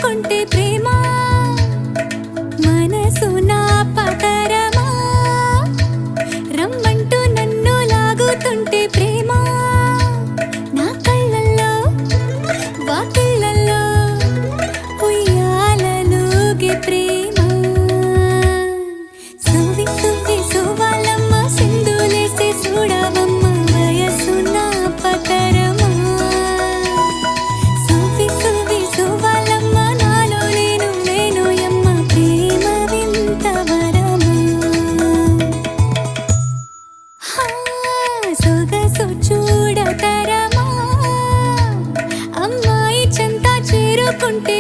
చేరుకుంటే ప్రేమ మనసు నా పతరమా రమ్మంటూ నన్ను లాగుతుంటే ప్రేమ నా కళ్ళల్లో వాకిళ్ళల్లో ఉయ్యాలలుగే ప్రేమ సువి సువి సువాలమ్మ సింధులేసి చూడవమ్మ వయసు నా పతరమా సువి సువి సువాలమ్మ నాలో నేను లేనోయమ్మ ప్రేమ వింత వరమా సొగసు చూడతరమా అమ్మాయి చెంత చేరుకుంటే